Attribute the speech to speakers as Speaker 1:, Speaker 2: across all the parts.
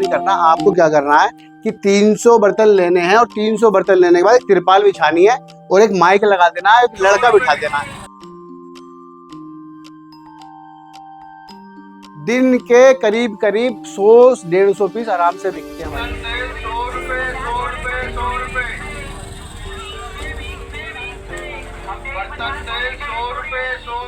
Speaker 1: करना। आपको क्या करना है कि 300 बर्तन लेने हैं और 300 बर्तन लेने के बाद एक तिरपाल बिछानी है और एक माइक लगा देना है, एक लड़का बिठा देना है। दिन के करीब करीब 100-150 पीस आराम से बिकते हैं भाई।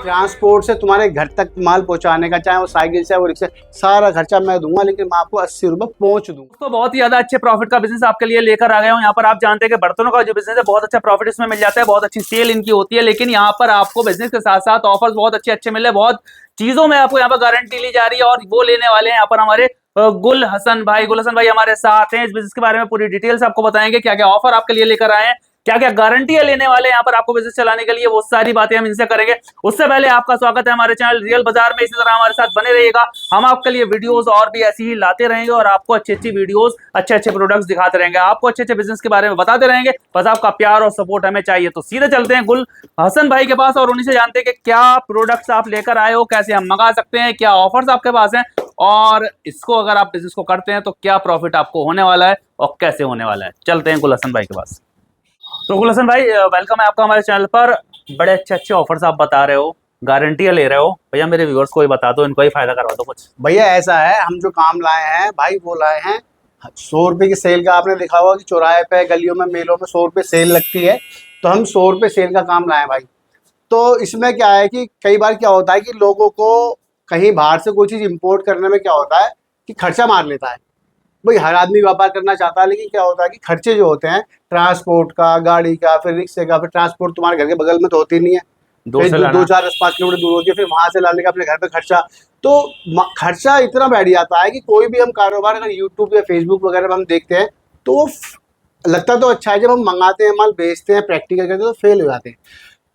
Speaker 1: ट्रांसपोर्ट से तुम्हारे घर तक माल पहुंचाने का, चाहे वो साइकिल से वो रिक्शा, सारा खर्चा मैं दूंगा, लेकिन मैं आपको 80 रुपए पहुंच दूंगा।
Speaker 2: तो बहुत ही ज्यादा अच्छे प्रॉफिट का बिजनेस आपके लिए लेकर आ गया हूँ। यहाँ पर आप जानते हैं कि बर्तनों का जो बिजनेस है बहुत अच्छा प्रॉफिट इसमें मिल जाता है, बहुत अच्छी सेल इनकी होती है। लेकिन यहाँ पर आपको बिजनेस के साथ साथ ऑफर्स बहुत अच्छे अच्छे मिल रहे हैं, बहुत चीजों में आपको यहाँ पर गारंटी ली जा रही है। और वो लेने वाले हैं यहाँ पर हमारे गुल हसन भाई हमारे साथ हैं। इस बिजनेस के बारे में पूरी डिटेल्स आपको बताएंगे, क्या क्या ऑफर आपके लिए लेकर आए हैं, क्या क्या गारंटियां लेने वाले हैं यहाँ पर आपको बिजनेस चलाने के लिए, वो सारी बातें हम इनसे करेंगे। उससे पहले आपका स्वागत है हमारे चैनल रियल बाजार में। इसी तरह हमारे साथ बने रहिएगा, हम आपके लिए वीडियोस और भी ऐसी ही लाते रहेंगे और आपको अच्छी अच्छी वीडियोस, अच्छे अच्छे प्रोडक्ट्स दिखाते रहेंगे, आपको अच्छे अच्छे बिजनेस के बारे में बताते रहेंगे। बस आपका प्यार और सपोर्ट हमें चाहिए। तो सीधे चलते हैं गुल हसन भाई के पास और उन्हीं से जानते हैं कि क्या प्रोडक्ट्स आप लेकर आए हो, कैसे हम मंगा सकते हैं, क्या ऑफर्स आपके पास हैं, और इसको अगर आप बिजनेस को करते हैं तो क्या प्रॉफिट आपको होने वाला है और कैसे होने वाला है। चलते हैं गुल हसन भाई के पास। तो गुल हसन भाई, वेलकम है आपका हमारे चैनल पर। बड़े अच्छे अच्छे ऑफर्स आप बता रहे हो, गारंटियां ले रहे हो। भैया मेरे व्यूअर्स को ही बता दो, इनको ही फायदा करवा दो कुछ।
Speaker 1: भैया ऐसा है, हम जो काम लाए हैं भाई वो लाए हैं 100 रुपए की सेल का। आपने देखा होगा कि चौराहे पे, गलियों में, मेलों में 100 रुपए सेल लगती है, तो हम 100 रुपए सेल का काम लाए भाई। तो इसमें क्या है कि कई बार क्या होता है कि लोगों को कहीं बाहर से कोई चीज़ इंपोर्ट करने में क्या होता है कि खर्चा मार लेता है। भाई हर आदमी व्यापार करना चाहता है, लेकिन क्या होता है कि खर्चे जो होते हैं ट्रांसपोर्ट का, गाड़ी का, फिर रिक्शे का, फिर ट्रांसपोर्ट तुम्हारे घर के बगल में तो होती नहीं है, दो 4-5 किलोमीटर दूर होती है, फिर वहां से लाने का अपने घर पे खर्चा। तो खर्चा इतना बैठ जाता है कि कोई भी हम कारोबार अगर यूट्यूब या फेसबुक वगैरह पर हम देखते हैं तो लगता तो अच्छा है, जब हम मंगाते हैं माल, बेचते हैं, प्रैक्टिकल करते हैं तो फेल हो जाते हैं।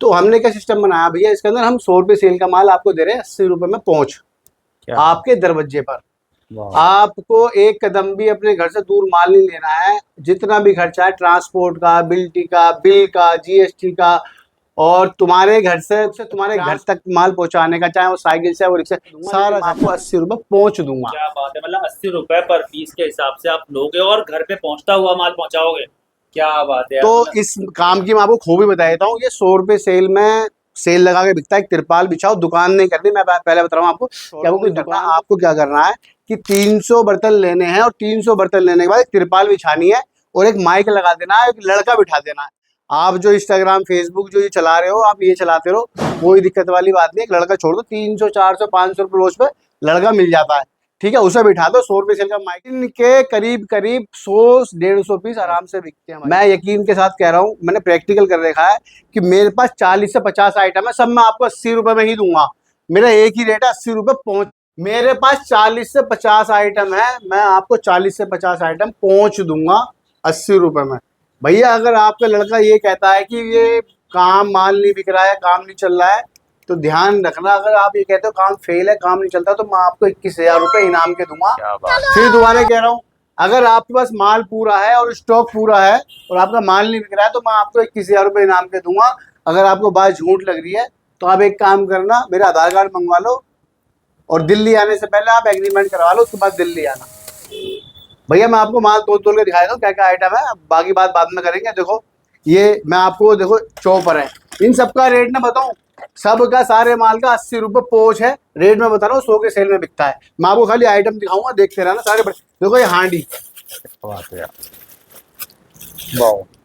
Speaker 1: तो हमने क्या सिस्टम बनाया भैया, इसके अंदर हम 100 रुपये सेल का माल आपको दे रहे हैं 80 रुपये में पहुंच आपके दरवाजे पर। आपको एक कदम भी अपने घर से दूर माल नहीं लेना है। जितना भी खर्चा है ट्रांसपोर्ट का, बिल्टी का, बिल का, जीएसटी का, और तुम्हारे घर से तुम्हारे घर तक माल पहुंचाने का, चाहे वो साइकिल से वो रिक्शा, सारा आपको 80 रुपये पहुंच दूंगा।
Speaker 2: क्या बात है, मतलब 80 रुपए पर पीस के हिसाब से आप लोगे और घर पे पहुंचता हुआ माल पहुंचाओगे। क्या बात है।
Speaker 1: तो इस काम की मैं आपको खूबी बता देता हूँ। ये 100 रुपये सेल में सेल लगा के बिकता है। एक तिरपाल बिछाओ, दुकान नहीं करनी, मैं पहले बता रहा हूँ आपको क्या कुछ करना। आपको क्या करना है कि 300 बर्तन लेने हैं और 300 बर्तन लेने के बाद एक तिरपाल बिछानी है और एक माइक लगा देना है, एक लड़का बिठा देना है। आप जो इंस्टाग्राम, फेसबुक जो ये चला रहे हो, आप ये चलाते रहो, कोई दिक्कत वाली बात नहीं। एक लड़का छोड़ दो, 300, 400, 500 रुपये रोज पे लड़का मिल जाता है, ठीक है, उसे बिठा दो। 100 रुपये सेल का माइक। इनके करीब करीब 100-150 पीस आराम से बिकते हैं। मैं यकीन के साथ कह रहा हूँ, मैंने प्रैक्टिकल कर देखा है कि मेरे पास 40 से 50 आइटम है, सब मैं आपको 80 रुपये में ही दूंगा। मेरा एक ही रेट है 80 रुपये पहुंच। मेरे पास 40 से 50 आइटम है, मैं आपको 40 से 50 आइटम पहुंच दूंगा 80 रुपये में। भैया अगर आपका लड़का ये कहता है कि ये काम माल नहीं बिक रहा है, काम नहीं चल रहा है, तो ध्यान रखना, अगर आप ये कहते हो काम फेल है, काम नहीं चलता, तो मैं आपको 21,000 रुपये इनाम के दूंगा। फिर दोबारा कह रहा हूँ, अगर आपके पास माल पूरा है और स्टॉक पूरा है और आपका माल नहीं बिक रहा है, तो मैं आपको 21,000 रुपये इनाम के दूंगा। अगर आपको बात झूठ लग रही है तो आप एक काम करना, मेरा आधार कार्ड मंगवा लो और दिल्ली आने से पहले आप एग्रीमेंट करवा लो, उसके बाद दिल्ली आना। भैया मैं आपको माल तोड़ के दिखाएगा क्या क्या आइटम है, बाकी बात बाद में करेंगे। देखो ये मैं आपको, देखो चॉपर है, इन सबका रेट ना बताऊं, सबका सारे माल का 80 रुपये पोच है। रेट में बता रहा हूँ, 100 के सेल में बिकता है। मैं आपको खाली आइटम दिखाऊंगा, देखते रहना सारे। देखो ये हांडी,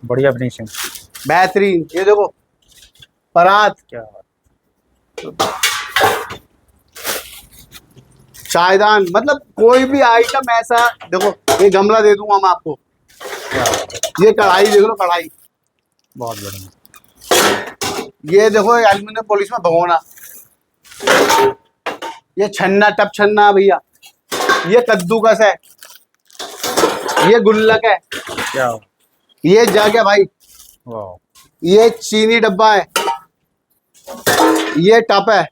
Speaker 2: बढ़िया फिनिशिंग,
Speaker 1: बेहतरीन। ये देखो परात,
Speaker 2: क्या
Speaker 1: चायदान, मतलब कोई भी आइटम ऐसा। देखो ये गमला दे दूंगा मैं आपको, ये कढ़ाई देख लो, कढ़ाई
Speaker 2: बहुत बढ़िया।
Speaker 1: ये देखो एल्यूमिनियम पॉलिश में भगोना, ये छन्ना, टप छन्ना भैया, ये कद्दूकस है, ये गुल्लक है,
Speaker 2: क्या
Speaker 1: ये जग है भाई,
Speaker 2: वाह,
Speaker 1: ये चीनी डब्बा है, ये टप है,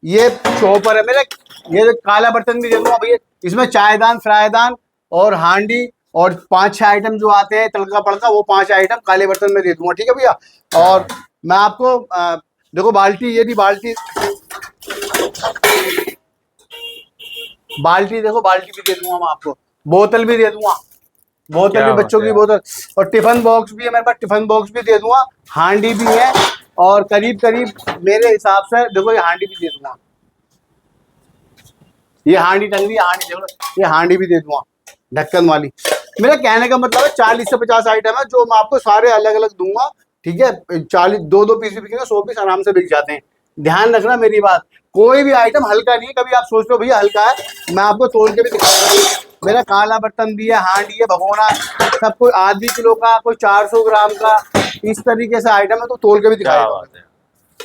Speaker 1: ये चॉपर है मेरे। ये जो काला बर्तन भी दे दूंगा भैया, इसमें चायदान, फ्रायदान और हांडी और 5-6 आइटम जो आते हैं तड़का पड़का, वो 5 आइटम काले बर्तन में दे दूंगा, ठीक है भैया। और मैं आपको देखो बाल्टी, ये भी बाल्टी, बाल्टी देखो, बाल्टी भी दे दूंगा मैं आपको। बोतल भी दे दूंगा, बोतल
Speaker 2: क्या
Speaker 1: भी, बच्चों
Speaker 2: बात
Speaker 1: की
Speaker 2: है।
Speaker 1: बोतल, और टिफिन बॉक्स भी है मेरे पास, टिफिन बॉक्स भी दे दूंगा, हांडी भी है, और करीब करीब मेरे हिसाब से देखो ये हांडी भी दे दूंगा, ये हांडी टंग रही है, हांडी देखो, ये हांडी भी दे दूंगा ढक्कन वाली। मेरा कहने का मतलब है 40 से 50 आइटम है जो मैं आपको सारे अलग अलग दूंगा, ठीक है। 40 दो पीस भी बिकेंगे, 100 पीस आराम से बिक जाते हैं। ध्यान रखना मेरी बात, कोई भी आइटम हल्का नहीं है। कभी आप सोचते हो भैया हल्का है, मैं आपको तोड़ के भी दिखाऊंगा। मेरा काला बर्तन भी है, हांडी है, भगोना, सब कोई आधी किलो का, कोई 400 ग्राम का, इस तरीके से आइटम है, तो तोड़ के भी
Speaker 2: क्या
Speaker 1: दिखाएगा।
Speaker 2: बात है।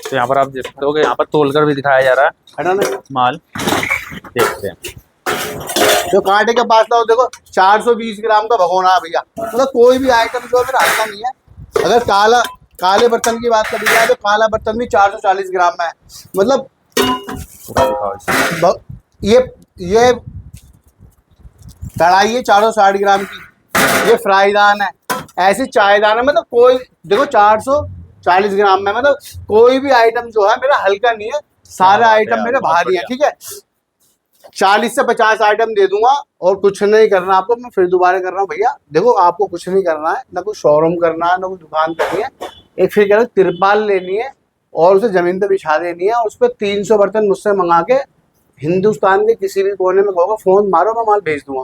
Speaker 2: तो यहाँ पर आप देख सकते हो कि यहाँ पर तोलकर भी दिखाया जा रहा है
Speaker 1: हटा ना,
Speaker 2: माल, देखते हैं।
Speaker 1: जो कांटे के पास लाओ, देखो 420 ग्राम का भगोना है भैया। मतलब कोई भी आइटम जो है मेरा हल्का नहीं है। अगर काले बर्तन की बात करी जाए तो काला बर्तन भी 440 ग्राम में है। मतलब ये कढ़ाई है 460 ग्राम की, ये फ्राईदान है, ऐसे चायदान है। मतलब कोई देखो 440 ग्राम में, मतलब कोई भी आइटम जो है मेरा हल्का नहीं है, सारे आइटम मेरे भारी है, ठीक है। 40 से 50 आइटम दे दूंगा और कुछ नहीं करना आपको। मैं फिर दोबारा कर रहा हूँ भैया, देखो आपको कुछ नहीं करना है, ना कोई शोरूम करना है, ना कोई दुकान करनी है। एक फिर कह रहा हूँ तिरपाल लेनी है और उसे जमीन पे बिछा देनी है, और उस पर 300 बर्तन मुझसे मंगा के हिंदुस्तान के किसी भी कोने में कहोगे फोन मारो, मैं माल भेज दूंगा।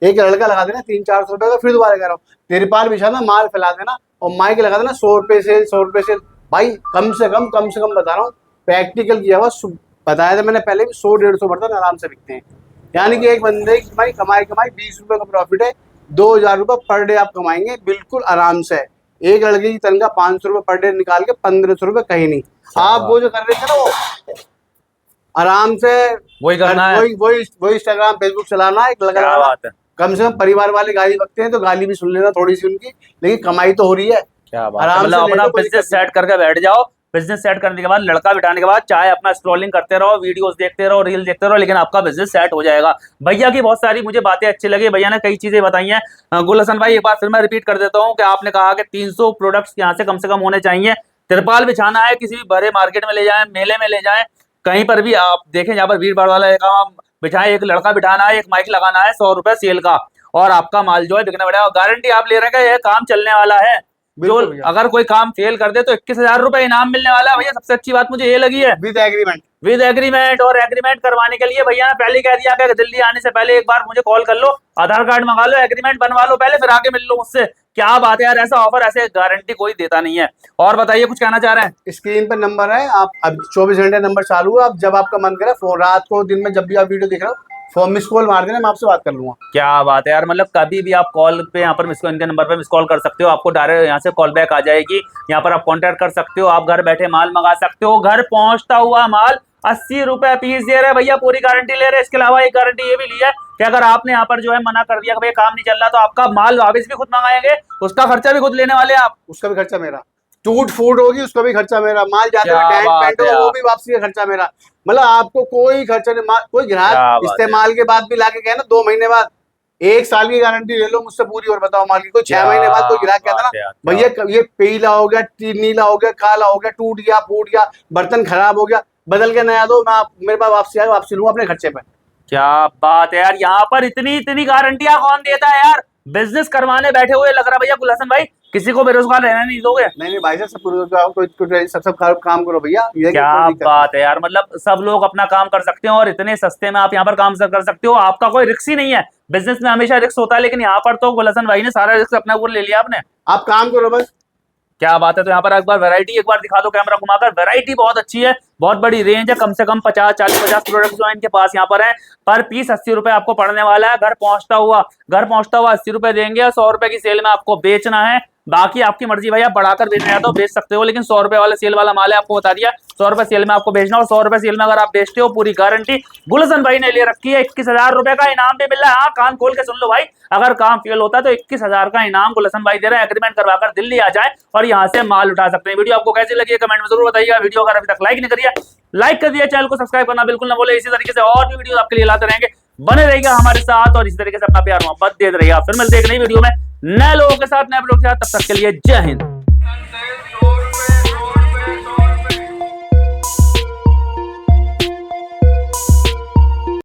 Speaker 1: एक लड़का लगा देना 300-400 रुपए का। फिर दोबारा कह रहा हूँ, तिरपाल बिछाना, माल फैला देना, और माइक लगा देना 100 रुपए से 100 रुपए से। भाई कम से कम बता रहा हूँ, प्रैक्टिकल किया हुआ बताया था मैंने पहले भी, 100-150 बर्तन आराम से बिकते हैं। यानी कि एक बंदे की भाई कमाई 20 रुपए का प्रॉफिट है, 2000 रुपए पर डे आप कमाएंगे बिल्कुल आराम से। एक लड़के की तनख्वाह 500 रुपए पर डे निकाल के 1500 रुपए कहीं नहीं। आप वो जो कर रहे थे ना, वो आराम से
Speaker 2: वही करना है,
Speaker 1: वही इंस्टाग्राम फेसबुक चलाना, एक लगा
Speaker 2: क्या बात है।
Speaker 1: कम से कम परिवार वाले गाली बकते हैं तो गाली भी सुन लेना थोड़ी सी उनकी, लेकिन कमाई तो हो रही है।
Speaker 2: क्या बात है।
Speaker 1: आराम
Speaker 2: मतलब
Speaker 1: से
Speaker 2: अपना
Speaker 1: ले लो, कोई
Speaker 2: बिजनेस
Speaker 1: दिक्कत नहीं।
Speaker 2: सेट करके बैठ जाओ, बिजनेस सेट करने के बाद, लड़का बिठाने के बाद, चाहे अपना स्क्रॉलिंग करते रहो, वीडियोस देखते रहो, रील देखते रहो, लेकिन आपका बिजनेस सेट हो जाएगा। भैया की बहुत सारी मुझे बातें अच्छी लगी, भैया ने कई चीजें बताई हैं। गुलहसन भाई एक बार फिर मैं रिपीट कर देता हूँ कि आपने कहा कि 300 प्रोडक्ट्स यहाँ से कम होने चाहिए। तिरपाल बिछाना है, किसी भी बड़े मार्केट में ले जाए, मेले में ले जाए, कहीं पर भी आप देखें जहाँ पर भीड़ भाड़ वाला काम बिछाए, एक लड़का बिठाना है, एक माइक लगाना है, 100 रुपए सेल का, और आपका माल जो है बिकने बढ़ेगा। गारंटी आप ले रहे हैं यह काम चलने वाला है। जो अगर कोई काम फेल कर दे तो 21,000 रुपए इनाम मिलने वाला है भैया। सबसे अच्छी बात मुझे ये लगी है,
Speaker 1: विद एग्रीमेंट।
Speaker 2: और एग्रीमेंट करवाने के लिए भैया ने पहले ही कह दिया कि दिल्ली आने से पहले एक बार मुझे कॉल कर लो, आधार कार्ड मंगा लो, एग्रीमेंट बनवा लो पहले, फिर आके मिल लो मुझसे। क्या बात है यार, ऐसा ऑफर, ऐसे गारंटी कोई देता नहीं है। और बताइए, कुछ कहना चाह रहे हैं?
Speaker 1: स्क्रीन पर नंबर है, आप अब 24 घंटे नंबर चालू है। आप जब आपका मन करे, फोन रात को दिन में जब भी आप वीडियो देख रहे हो, फोन मिस कॉल मार देना, मैं आपसे बात कर लूंगा।
Speaker 2: क्या बात है यार, मतलब कभी भी आप कॉल पे यहाँ पर इनके नंबर पे मिस कॉल कर सकते हो, आपको डायरेक्ट यहाँ से कॉल बैक आ जाएगी। यहाँ पर आप कांटेक्ट कर सकते हो, आप घर बैठे माल मंगा सकते हो। घर पहुंचता हुआ माल 80 रुपए पीस दे रहे भैया, पूरी गारंटी ले रहे। इसके अलावा एक गारंटी ये भी ली है कि अगर आपने यहाँ पर जो है मना कर दिया कि भाई काम नहीं चल रहा, तो आपका माल वापस भी खुद मंगाएंगे, उसका खर्चा भी खुद लेने वाले आप।
Speaker 1: उसका भी खर्चा मेरा, टूट फूट होगी उसका भी खर्चा मेरा, माल जाते हुए डेंट पेंट होगा वो भी वापसी का खर्चा मेरा। मतलब आपको कोई खर्चा नहीं। कोई ग्राहक इस्तेमाल के बाद भी लाके कहे ना 2 महीने बाद, 1 साल की गारंटी ले लो मुझसे पूरी, और बताओ माल की। कोई 6 महीने बाद कोई ग्राहक कहता ना भैया ये पीला हो गया, नीला हो गया, काला हो गया, टूट गया, फूट गया, बर्तन खराब हो गया, बदल के नया दो, मैं मेरे पास वापसी लूंगा अपने खर्चे पे।
Speaker 2: क्या बात है यार, यहाँ पर इतनी गारंटियां कौन देता है यार? बिजनेस करवाने बैठे हुए लग रहा भैया गुलहसन भाई, किसी को बेरोजगार रहने नहीं दोगे।
Speaker 1: नहीं भाई साहब, सब काम करो भैया।
Speaker 2: क्या बात है यार, मतलब सब लोग अपना काम कर सकते हो और इतने सस्ते में आप यहाँ पर काम कर सकते हो। आपका कोई रिस्क ही नहीं है। बिजनेस में हमेशा रिस्क होता है, लेकिन यहाँ पर तो गुलहसन भाई ने सारा रिस्क अपने ऊपर ले लिया आपने।
Speaker 1: आप काम करो बस।
Speaker 2: क्या बात है। तो यहाँ पर एक बार वैरायटी एक बार दिखा दो कैमरा घुमाकर। वैरायटी बहुत अच्छी है, बहुत बड़ी रेंज है, कम से कम 50 प्रोडक्ट जो है इनके पास यहाँ पर है। पर पीस 80 रुपए आपको पड़ने वाला है। घर पहुंचता हुआ 80 रुपए देंगे, 100 रुपए की सेल में आपको बेचना है। बाकी आपकी मर्जी भाई, आप बढ़ाकर बेचना है तो बेच सकते हो, लेकिन 100 रुपए वाला सेल वाला माल है, आपको बता दिया। 100 रुपए सेल में आपको बेचना, और 100 रुपए सेल में अगर आप बेचते हो, पूरी गारंटी गुलहसन भाई ने ले रखी है। 21,000 रुपए का इनाम भी मिल रहा है। हाँ, कान खोल के सुन लो भाई, अगर काम फेल होता है तो 21,000 का इनाम गुलहसन भाई दे रहे हैं। एग्रीमेंट करवाकर दिल्ली आ जाए और यहाँ से माल उठा सकते हैं। वीडियो आपको कैसी लगी कमेंट में जरूर बताइएगा। वीडियो अगर अभी तक लाइक नहीं करिए, लाइक कर दिया, चैनल को सब्सक्राइब करना बिल्कुल ना भूले। इसी तरीके से और भी वीडियो आपके लिए लाते रहेंगे, बने रहिएगा हमारे साथ, और इसी तरीके से अपना प्यार मोहब्बत देते रहिएगा। फिर मिलते हैं एक नई वीडियो में नए लोगों के साथ, नए वीडियो के साथ। तब तक के लिए जय हिंद।